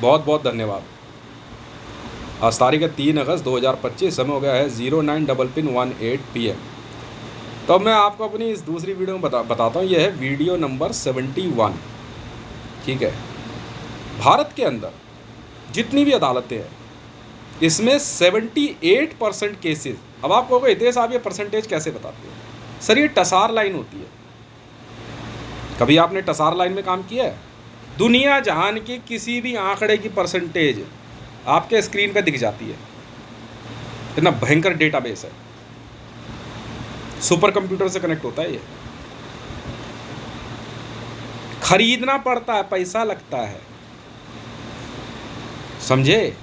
बहुत बहुत धन्यवाद। आज तारीख है 3 अगस्त 2025, समय हो गया है 09:18 PM। तो अब मैं आपको अपनी इस दूसरी वीडियो में बताता हूँ। यह है वीडियो नंबर 71। ठीक है, भारत के अंदर जितनी भी अदालतें हैं इसमें 78% केसेस। अब आप कहोगे हितेश आप ये परसेंटेज कैसे बताते हो? सर ये टसार लाइन होती है। कभी आपने टसार लाइन में काम किया है? दुनिया जहान के किसी भी आंकड़े की परसेंटेज आपके स्क्रीन पे दिख जाती है। इतना भयंकर डेटाबेस है, सुपर कंप्यूटर से कनेक्ट होता है। ये खरीदना पड़ता है, पैसा लगता है, समझे?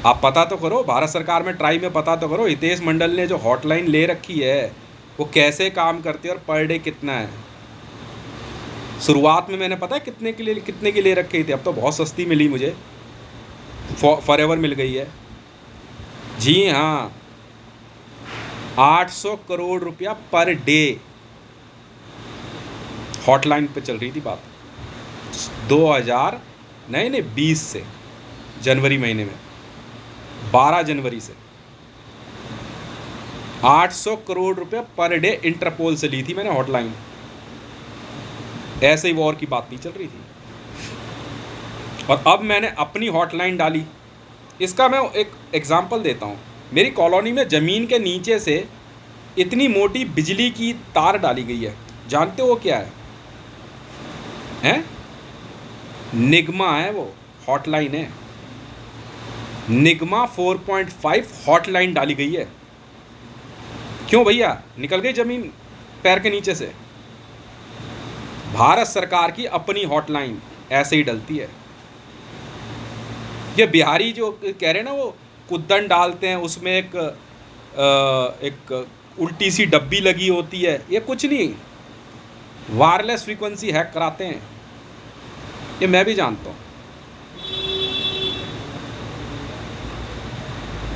आप पता तो करो, भारत सरकार में ट्राई में पता तो करो हितेश मंडल ने जो हॉटलाइन ले रखी है वो कैसे काम करती है और पर डे कितना है। शुरुआत में मैंने पता है कितने की ले रखी थी। अब तो बहुत सस्ती मिली मुझे, फॉरएवर मिल गई है। जी हाँ, 800 करोड़ रुपया पर डे हॉटलाइन पे चल रही थी बात 2020 से, जनवरी महीने में 12 जनवरी से 800 करोड़ रुपया पर डे इंटरपोल से ली थी मैंने हॉटलाइन। ऐसे ही वॉर की बात नहीं चल रही थी। और अब मैंने अपनी हॉटलाइन डाली। इसका मैं एक एग्जांपल देता हूँ। मेरी कॉलोनी में ज़मीन के नीचे से इतनी मोटी बिजली की तार डाली गई है। जानते हो क्या है? हैं? निगमा है, वो हॉटलाइन है। निगमा 4.5 हॉटलाइन डाली गई है। क्यों भैया, निकल गई ज़मीन पैर के नीचे से? भारत सरकार की अपनी हॉटलाइन ऐसे ही डलती है। ये बिहारी जो कह रहे हैं ना, वो कुद्दन डालते हैं, उसमें एक उल्टी सी डब्बी लगी होती है। ये कुछ नहीं, वायरलेस फ्रीक्वेंसी हैक कराते हैं। ये मैं भी जानता हूँ।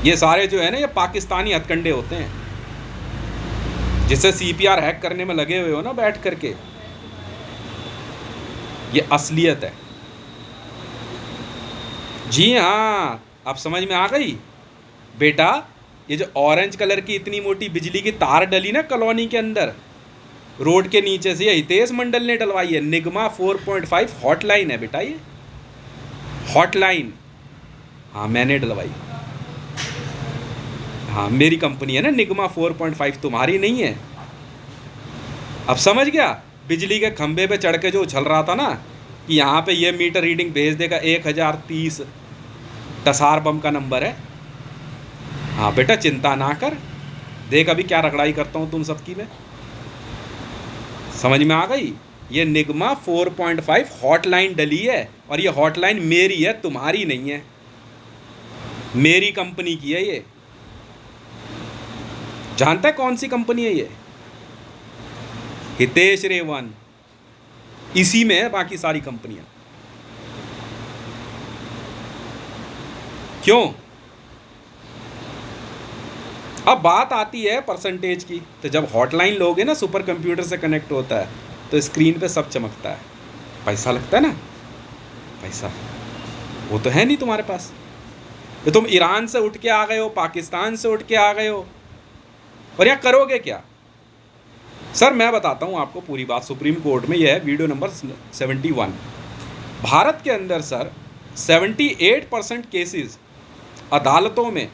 ये सारे जो है ना, ये पाकिस्तानी हथकंडे होते हैं, जिससे CPR हैक करने में लगे हुए हो ना बैठ करके। ये असलियत है। जी हाँ, अब समझ में आ गई बेटा। ये जो ऑरेंज कलर की इतनी मोटी बिजली की तार डली ना कॉलोनी के अंदर, रोड के नीचे से, ये हितेश मंडल ने डलवाई है। निगमा 4.5 हॉटलाइन है बेटा, ये हॉटलाइन। हाँ, मैंने डलवाई। हाँ, मेरी कंपनी है ना निगमा 4.5, तुम्हारी नहीं है। अब समझ गया? बिजली के खंभे पे चढ़ के जो उछल रहा था ना कि यहाँ पे ये मीटर रीडिंग भेज देगा 1030, टसार बम का नंबर है। हाँ बेटा, चिंता ना कर, देख अभी क्या रगड़ाई करता हूँ तुम सबकी में। समझ में आ गई? ये निगमा 4.5 हॉटलाइन डली है, और ये हॉटलाइन मेरी है, तुम्हारी नहीं है। मेरी कंपनी की है ये। जानता है कौन सी कंपनी है ये? हितेश रेवन। इसी में है बाकी सारी कंपनियां। क्यों? अब बात आती है परसेंटेज की। तो जब हॉटलाइन लोगे ना, सुपर कंप्यूटर से कनेक्ट होता है, तो स्क्रीन पे सब चमकता है। पैसा लगता है ना, पैसा वो तो है नहीं तुम्हारे पास। तो तुम ईरान से उठ के आ गए हो, पाकिस्तान से उठ के आ गए हो, और यहाँ करोगे क्या? सर मैं बताता हूँ आपको पूरी बात। सुप्रीम कोर्ट में यह है वीडियो नंबर 71। भारत के अंदर सर 78% केसेस अदालतों में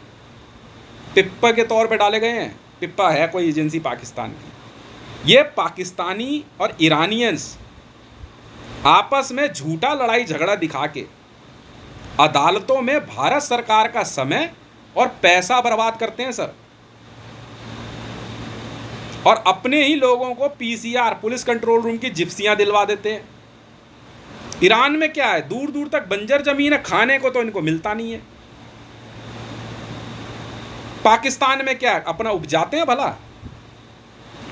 पिप्पा के तौर पे डाले गए हैं। पिप्पा है कोई एजेंसी पाकिस्तान की। ये पाकिस्तानी और ईरानियंस आपस में झूठा लड़ाई झगड़ा दिखा के अदालतों में भारत सरकार का समय और पैसा बर्बाद करते हैं सर, और अपने ही लोगों को PCR पुलिस कंट्रोल रूम की जिप्सियां दिलवा देते हैं। ईरान में क्या है, दूर दूर तक बंजर जमीन है, खाने को तो इनको मिलता नहीं है। पाकिस्तान में क्या है, अपना उपजाते हैं भला।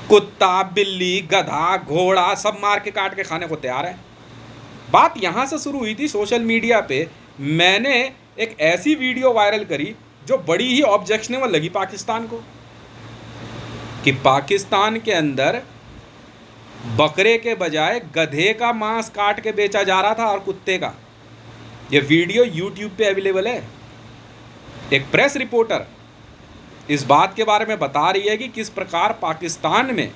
कुत्ता, बिल्ली, गधा, घोड़ा सब मार के काट के खाने को तैयार है। बात यहाँ से शुरू हुई थी सोशल मीडिया पे। मैंने एक ऐसी वीडियो वायरल करी जो बड़ी ही ऑब्जेक्शनेबल लगी पाकिस्तान को, कि पाकिस्तान के अंदर बकरे के बजाय गधे का मांस काट के बेचा जा रहा था, और कुत्ते का। ये वीडियो यूट्यूब पे अवेलेबल है। एक प्रेस रिपोर्टर इस बात के बारे में बता रही है कि किस प्रकार पाकिस्तान में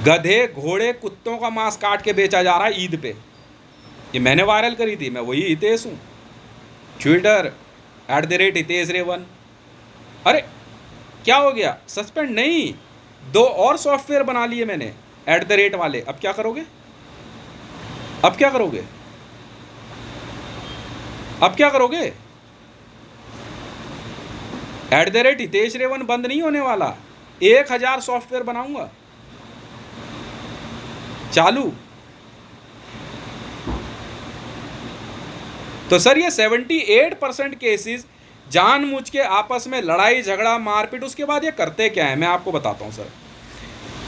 गधे, घोड़े, कुत्तों का मांस काट के बेचा जा रहा है ईद पे। ये मैंने वायरल करी थी, मैं वही हितेश हूँ। ट्विटर @हितेश-रेवन। अरे क्या हो गया? सस्पेंड नहीं, 2 और सॉफ्टवेयर बना लिए मैंने @ वाले। अब क्या करोगे? अब क्या करोगे? अब क्या करोगे? @हितेश-रेवन बंद नहीं होने वाला। 1000 सॉफ्टवेयर बनाऊंगा चालू। तो सर ये 78% केसेस जानबूझ के आपस में लड़ाई झगड़ा मारपीट, उसके बाद ये करते क्या है मैं आपको बताता हूँ सर।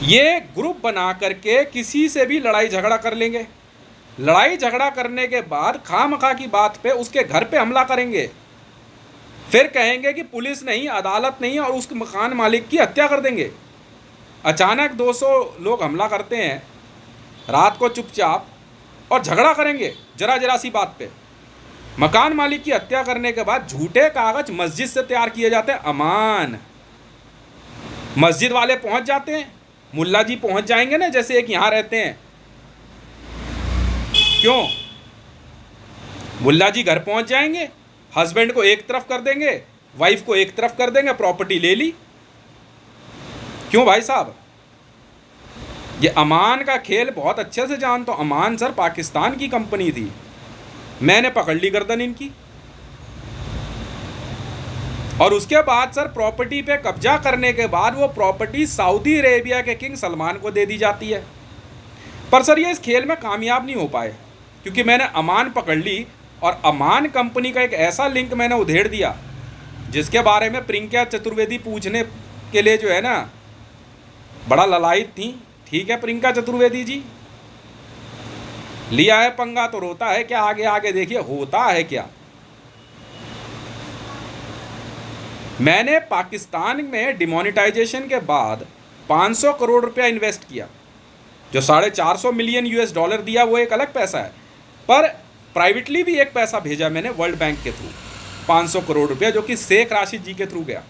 ये ग्रुप बना करके किसी से भी लड़ाई झगड़ा कर लेंगे। लड़ाई झगड़ा करने के बाद खामखा की बात पे उसके घर पे हमला करेंगे, फिर कहेंगे कि पुलिस नहीं, अदालत नहीं, और उस मकान मालिक की हत्या कर देंगे। अचानक 200 लोग हमला करते हैं रात को चुपचाप और झगड़ा करेंगे जरा सी बात पे। मकान मालिक की हत्या करने के बाद झूठे कागज मस्जिद से तैयार किए जाते हैं। अमान मस्जिद वाले पहुंच जाते हैं, मुल्ला जी पहुंच जाएंगे ना, जैसे एक यहाँ रहते हैं। क्यों? मुल्ला जी घर पहुंच जाएंगे, हस्बैंड को एक तरफ कर देंगे, वाइफ को एक तरफ कर देंगे, प्रॉपर्टी ले ली। क्यों भाई साहब? ये अमान का खेल बहुत अच्छे से जानता हूं। अमान सर पाकिस्तान की कंपनी थी, मैंने पकड़ ली गर्दन इनकी। और उसके बाद सर प्रॉपर्टी पे कब्जा करने के बाद वो प्रॉपर्टी सऊदी अरेबिया के किंग सलमान को दे दी जाती है। पर सर ये इस खेल में कामयाब नहीं हो पाए, क्योंकि मैंने अमान पकड़ ली और अमान कंपनी का एक ऐसा लिंक मैंने उधेड़ दिया जिसके बारे में प्रियंका चतुर्वेदी पूछने के लिए जो है ना बड़ा ललायत थी। ठीक है प्रियंका चतुर्वेदी जी, लिया है पंगा तो रोता है क्या? आगे आगे देखिए होता है क्या। मैंने पाकिस्तान में डिमोनेटाइजेशन के बाद 500 करोड़ रुपया इन्वेस्ट किया। जो $450 मिलियन US दिया वो एक अलग पैसा है, पर प्राइवेटली भी एक पैसा भेजा मैंने वर्ल्ड बैंक के थ्रू, 500 करोड़ रुपया, जो कि शेख राशिद जी के थ्रू गया।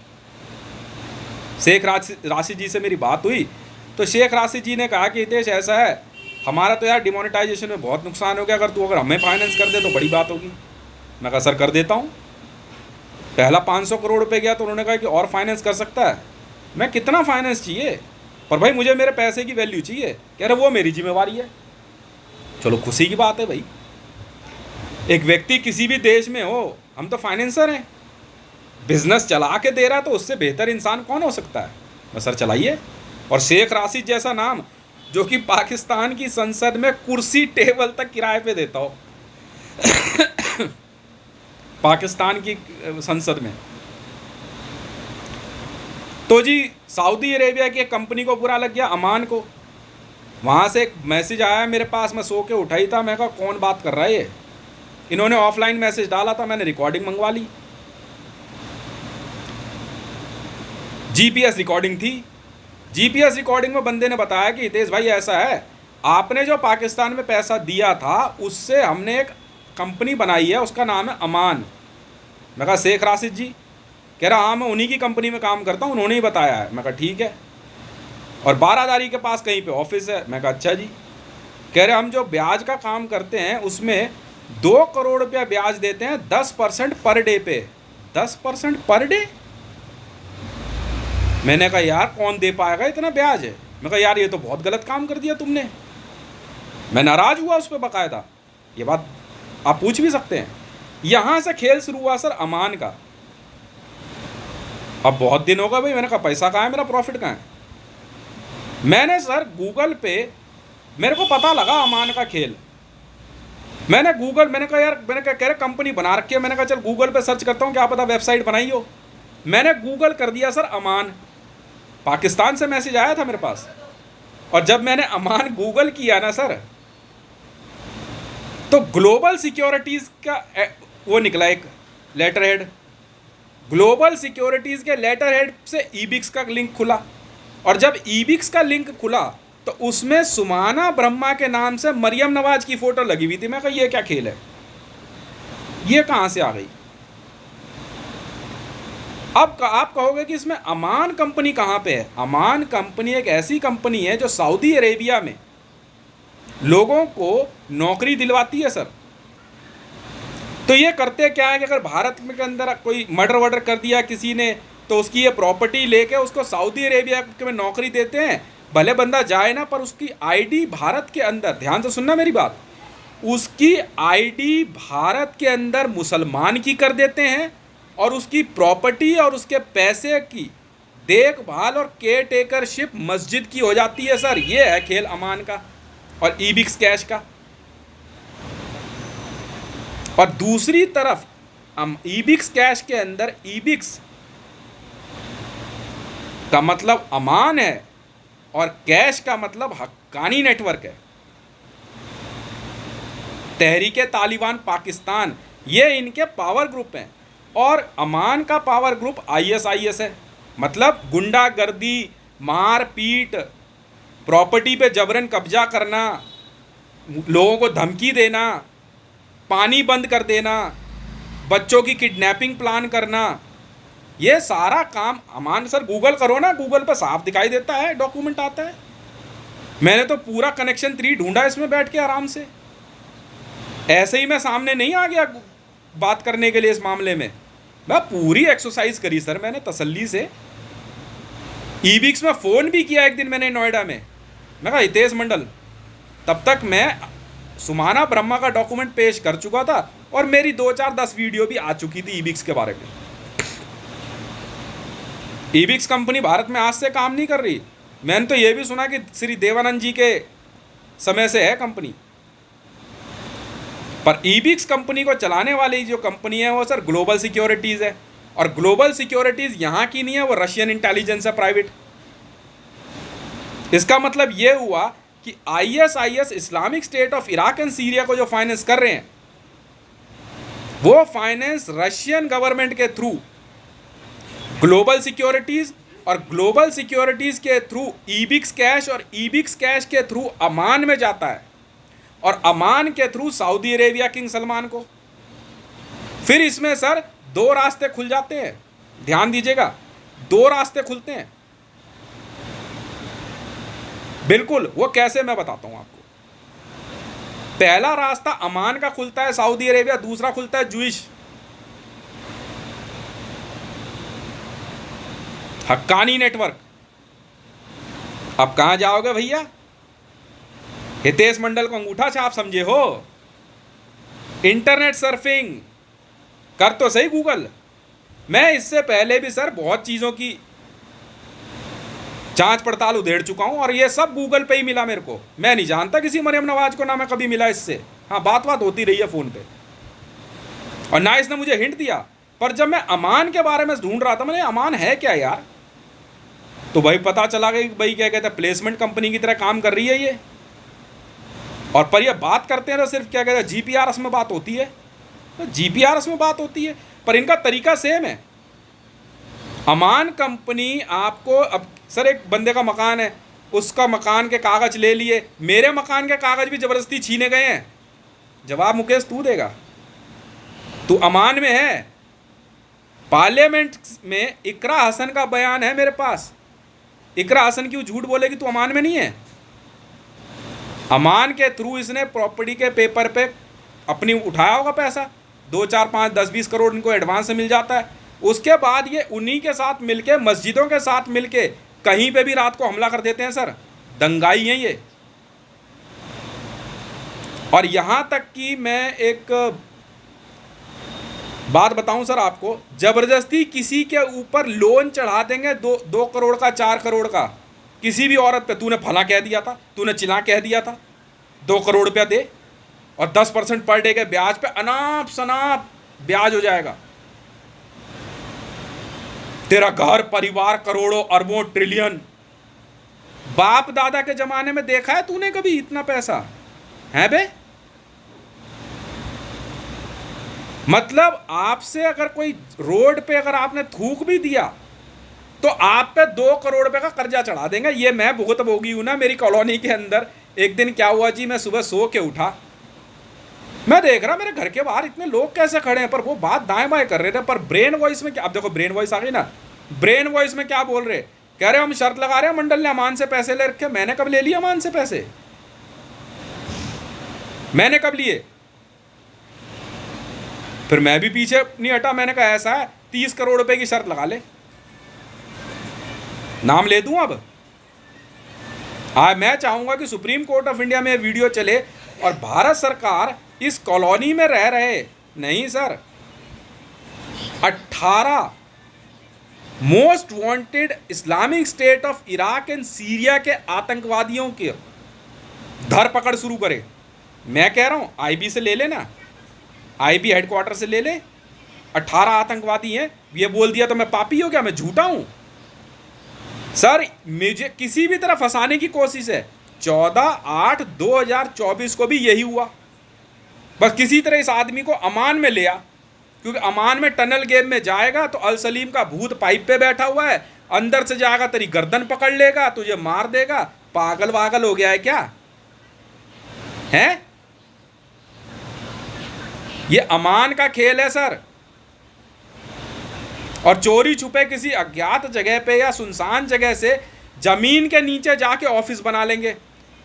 शेख राशिद जी से मेरी बात हुई तो शेख राशिद जी ने कहा कि हितेश ऐसा है, हमारा तो यार डिमोनेटाइजेशन में बहुत नुकसान हो गया, अगर हमें फाइनेंस कर दे तो बड़ी बात होगी। मैं कहा सर कर देता हूँ। पहला 500 करोड़ रुपए गया तो उन्होंने कहा कि और फाइनेंस कर सकता है। मैं कितना फाइनेंस चाहिए, पर भाई मुझे मेरे पैसे की वैल्यू चाहिए। कह रहे वो मेरी जिम्मेवारी है। चलो खुशी की बात है भाई, एक व्यक्ति किसी भी देश में हो, हम तो फाइनेंसर हैं, बिजनेस चला के दे रहा है तो उससे बेहतर इंसान कौन हो सकता है। मैं सर चलाइए। और शेख राशिद जैसा नाम जो कि पाकिस्तान की संसद में कुर्सी टेबल तक किराए पे देता हो पाकिस्तान की संसद में। तो जी सऊदी अरेबिया की एक कंपनी को बुरा लग गया, अमान को। वहाँ से एक मैसेज आया मेरे पास, मैं सो के उठाई था, मैं कहा कौन बात कर रहा है ये। इन्होंने ऑफलाइन मैसेज डाला था, मैंने रिकॉर्डिंग मंगवा ली। जीपीएस रिकॉर्डिंग थी। जीपीएस रिकॉर्डिंग में बंदे ने बताया कि हितेश भाई ऐसा है, आपने जो पाकिस्तान में पैसा दिया था उससे हमने एक कंपनी बनाई है, उसका नाम है अमान। मैं कहा शेख राशिद जी? कह रहा हाँ मैं उन्हीं की कंपनी में काम करता हूँ, उन्होंने ही बताया है। मैं कहा ठीक है, और बारादारी के पास कहीं पे ऑफिस है। मैं कहा अच्छा जी। कह रहे हम जो ब्याज का काम करते हैं उसमें 2 करोड़ रुपया ब्याज देते हैं 10% पर डे पे। 10% पर डे? मैंने कहा यार कौन दे पाएगा इतना ब्याज है। मैं कहा यार ये तो बहुत गलत काम कर दिया तुमने। मैं नाराज़ हुआ उस पर बाकायदा। ये बात आप पूछ भी सकते हैं। यहाँ से खेल शुरू हुआ सर अमान का। अब बहुत दिन होगा भाई, मैंने कहा पैसा कहाँ है मेरा, प्रॉफिट कहाँ है। मैंने सर गूगल पे, मेरे को पता लगा अमान का खेल। मैंने कहा यार, मैंने कह रहे कंपनी बना रखी है। मैंने कहा चल गूगल पे सर्च करता हूँ, क्या पता वेबसाइट बनाई हो। मैंने गूगल कर दिया सर अमान, पाकिस्तान से मैसेज आया था मेरे पास। और जब मैंने अमान गूगल किया ना सर, तो ग्लोबल सिक्योरिटीज़ का वो निकला एक लेटर हेड। ग्लोबल सिक्योरिटीज़ के लेटर हेड से ईबिक्स का लिंक खुला, और जब ईबिक्स का लिंक खुला तो उसमें सुमाना ब्रह्मा के नाम से मरियम नवाज की फ़ोटो लगी हुई थी। मैं कहा ये क्या खेल है। ये कहाँ से आ गई? अब आप कहोगे कि इसमें अमान कंपनी कहाँ पे है? अमान कंपनी एक ऐसी कंपनी है जो सऊदी अरेबिया में लोगों को नौकरी दिलवाती है सर। तो ये करते क्या है कि अगर भारत में के अंदर कोई मर्डर वर्डर कर दिया किसी ने, तो उसकी ये प्रॉपर्टी लेके उसको सऊदी अरेबिया में नौकरी देते हैं। भले बंदा जाए ना, पर उसकी आईडी भारत के अंदर, ध्यान से सुनना मेरी बात, उसकी आईडी भारत के अंदर मुसलमान की कर देते हैं और उसकी प्रॉपर्टी और उसके पैसे की देखभाल और केयर टेकरशिप मस्जिद की हो जाती है सर। ये है खेल अमान का और ईबिक्स कैश का। और दूसरी तरफ ईबिक्स कैश के अंदर ईबिक्स का मतलब अमान है और कैश का मतलब हक्कानी नेटवर्क है। तहरीके तालिबान पाकिस्तान, ये इनके पावर ग्रुप हैं। और अमान का पावर ग्रुप आईएसआईएस है। मतलब गुंडागर्दी, मारपीट, प्रॉपर्टी पे जबरन कब्जा करना, लोगों को धमकी देना, पानी बंद कर देना, बच्चों की किडनैपिंग प्लान करना, ये सारा काम अमान सर। गूगल करो ना, गूगल पर साफ दिखाई देता है, डॉक्यूमेंट आता है। मैंने तो पूरा कनेक्शन 3 ढूंढा इसमें बैठ के आराम से। ऐसे ही मैं सामने नहीं आ गया बात करने के लिए इस मामले में। मैं पूरी एक्सरसाइज करी सर मैंने तसल्ली से। ईबिक्स में फ़ोन भी किया एक दिन मैंने नोएडा में। मैं कहा हितेश मंडल, तब तक मैं सुमाना ब्रह्मा का डॉक्यूमेंट पेश कर चुका था और मेरी 2-4-10 वीडियो भी आ चुकी थी ईबिक्स के बारे में। ईबिक्स कंपनी भारत में आज से काम नहीं कर रही। मैंने तो ये भी सुना कि श्री देवानंद जी के समय से है कंपनी। पर ईबिक्स कंपनी को चलाने वाली जो कंपनी है वो सर ग्लोबल सिक्योरिटीज़ है। और ग्लोबल सिक्योरिटीज़ यहाँ की नहीं है, वो रशियन इंटेलिजेंस है, प्राइवेट। इसका मतलब ये हुआ कि ISIS, Islamic state of Iraq and Syria को जो फाइनेंस कर रहे हैं, वो फाइनेंस रशियन गवर्नमेंट के थ्रू ग्लोबल सिक्योरिटीज़, और ग्लोबल सिक्योरिटीज़ के थ्रू ईबिक्स कैश, और ईबिक्स कैश के थ्रू अमान में जाता है, और अमान के through Saudi Arabia king Salman को। फिर इसमें सर 2 रास्ते खुल जाते हैं। ध्यान दीजिएगा, 2 रास्ते खुलते हैं। बिल्कुल, वो कैसे मैं बताता हूं आपको। पहला रास्ता अमान का खुलता है सऊदी अरेबिया, दूसरा खुलता है जूइश हक्कानी नेटवर्क। अब कहां जाओगे भैया? हितेश मंडल को अंगूठा छाप समझे हो? इंटरनेट सर्फिंग कर तो सही गूगल। मैं इससे पहले भी सर बहुत चीज़ों की जांच पड़ताल उधेड़ चुका हूं और ये सब गूगल पे ही मिला मेरे को। मैं नहीं जानता किसी मरियम नवाज को, ना मैं कभी मिला इससे। हाँ, बात होती रही है फ़ोन पे, और ना इसने मुझे हिंट दिया। पर जब मैं अमान के बारे में ढूंढ रहा था, मैंने अमान है क्या यार, तो भाई पता चला कि भाई क्या कहते हैं, प्लेसमेंट कंपनी की तरह काम कर रही है ये। और पर ये बात करते हैं तो सिर्फ क्या कहते हैं, जीपीआरएस में बात होती है। तो जीपीआरएस में बात होती है, पर इनका तरीका सेम है। अमान कंपनी आपको, अब सर एक बंदे का मकान है, उसका मकान के कागज़ ले लिए, मेरे मकान के कागज़ भी ज़बरदस्ती छीने गए हैं। जवाब मुकेश तू देगा, तू अमान में है। पार्लियामेंट में इकरा हसन का बयान है मेरे पास। इकरा हसन क्यों झूठ बोलेगी तू अमान में नहीं है? अमान के थ्रू इसने प्रॉपर्टी के पेपर पे अपनी उठाया होगा पैसा, 2, 4, 5, 10, 20 करोड़ इनको एडवांस से मिल जाता है। उसके बाद ये उन्हीं के साथ मिलके, मस्जिदों के साथ मिलके कहीं पे भी रात को हमला कर देते हैं सर। दंगाई हैं ये। और यहाँ तक कि मैं एक बात बताऊं सर आपको, ज़बरदस्ती किसी के ऊपर लोन चढ़ा देंगे 2 करोड़ का, 4 करोड़ का, किसी भी औरत पे। तूने फला कह दिया था, तूने चिल्ला कह दिया था, 2 करोड़ रुपया दे, और 10% पर डे के ब्याज पे अनाप शनाप ब्याज हो जाएगा। तेरा घर परिवार करोड़ों अरबों ट्रिलियन। बाप दादा के जमाने में देखा है तूने कभी इतना पैसा है बे? मतलब आपसे अगर कोई रोड पे अगर आपने थूक भी दिया तो आप पे 2 करोड़ रुपए का कर्जा चढ़ा देंगे। ये मैं भुगत भोगी हूं ना मेरी कॉलोनी के अंदर। एक दिन क्या हुआ जी, मैं सुबह सो के उठा, मैं देख रहा मेरे घर के बाहर इतने लोग कैसे खड़े हैं, पर वो बात दाएं बाएं कर रहे थे, पर ब्रेन वॉइस में क्या, अब देखो ब्रेन वॉइस आ गई ना, ब्रेन वॉइस में क्या बोल रहे, कह रहे हम शर्त लगा रहे हैं मंडल ने अमान से पैसे ले रखे। मैंने कब ले लिए अमान से पैसे? मैंने कब लिए? फिर मैं भी पीछे नहीं हटा, मैंने कहा ऐसा है 30 करोड़ रुपए की शर्त लगा ले। नाम ले दूं अब? मैं चाहूंगा कि सुप्रीम कोर्ट ऑफ इंडिया में वीडियो चले और भारत सरकार इस कॉलोनी में रह रहे, नहीं sir, 18 most wanted Islamic state of Iraq and Syria के आतंकवादियों की धरपकड़ शुरू करे। मैं कह रहा हूं आईबी से ले लेना, आईबी हेडक्वार्टर से ले ले। 18 आतंकवादी हैं, ये बोल दिया तो मैं पापी हो गया, मैं झूठा हूं? सर मुझे किसी भी तरह फंसाने की कोशिश है। 14/8/2024 को भी यही हुआ। बस किसी तरह इस आदमी को अमान में ले आ, क्योंकि अमान में टनल गेम में जाएगा तो अल सलीम का भूत पाइप पे बैठा हुआ है, अंदर से जाएगा तेरी गर्दन पकड़ लेगा, तुझे मार देगा। पागल वागल हो गया है क्या? है ये अमान का खेल है सर। और चोरी छुपे किसी अज्ञात जगह पे या सुनसान जगह से जमीन के नीचे जाके ऑफिस बना लेंगे।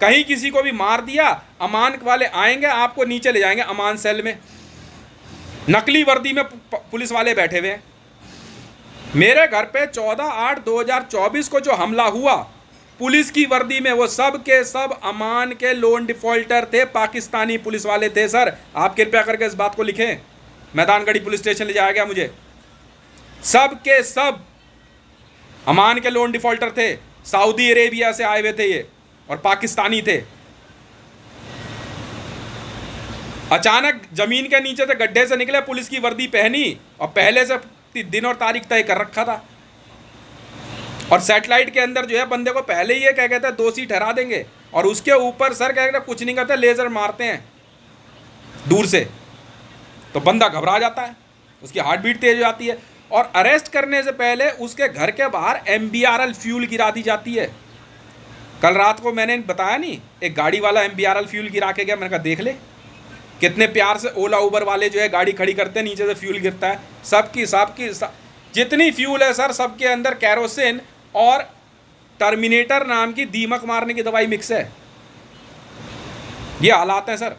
कहीं किसी को भी मार दिया, अमान वाले आएंगे, आपको नीचे ले जाएंगे अमान सेल में, नकली वर्दी में पुलिस वाले बैठे हुए हैं। मेरे घर पे 14/8/2024 को जो हमला हुआ, पुलिस की वर्दी में, वो सब के सब अमान के लोन डिफॉल्टर थे, पाकिस्तानी पुलिस वाले थे। सर आप कृपया करके इस बात को लिखें। मैदानगढ़ी पुलिस स्टेशन ले जाया गया मुझे, सब के सब अमान के लोन डिफॉल्टर थे, सऊदी अरेबिया से आए हुए थे ये, और पाकिस्तानी थे। अचानक जमीन के नीचे से गड्ढे से निकले, पुलिस की वर्दी पहनी और पहले से दिन और तारीख तय कर रखा था। और सैटेलाइट के अंदर जो है बंदे को पहले ही ये क्या कहते हैं दोषी ठहरा देंगे, और उसके ऊपर सर क्या कहते हैं कुछ नहीं करते, लेजर मारते हैं दूर से, तो बंदा घबरा जाता है, उसकी हार्ट बीट तेज हो जाती है। और अरेस्ट करने से पहले उसके घर के बाहर MBRL फ्यूल गिरा दी जाती है। कल रात को मैंने बताया नहीं, एक गाड़ी वाला MBRL फ्यूल गिरा के गया, मैंने कहा देख ले कितने प्यार से ओला उबर वाले जो है गाड़ी खड़ी करते हैं, नीचे से फ्यूल गिरता है। सबकी जितनी फ्यूल है सर, सबके अंदर कैरोसिन और टर्मिनेटर नाम की दीमक मारने की दवाई मिक्स है। ये हालात हैं सर।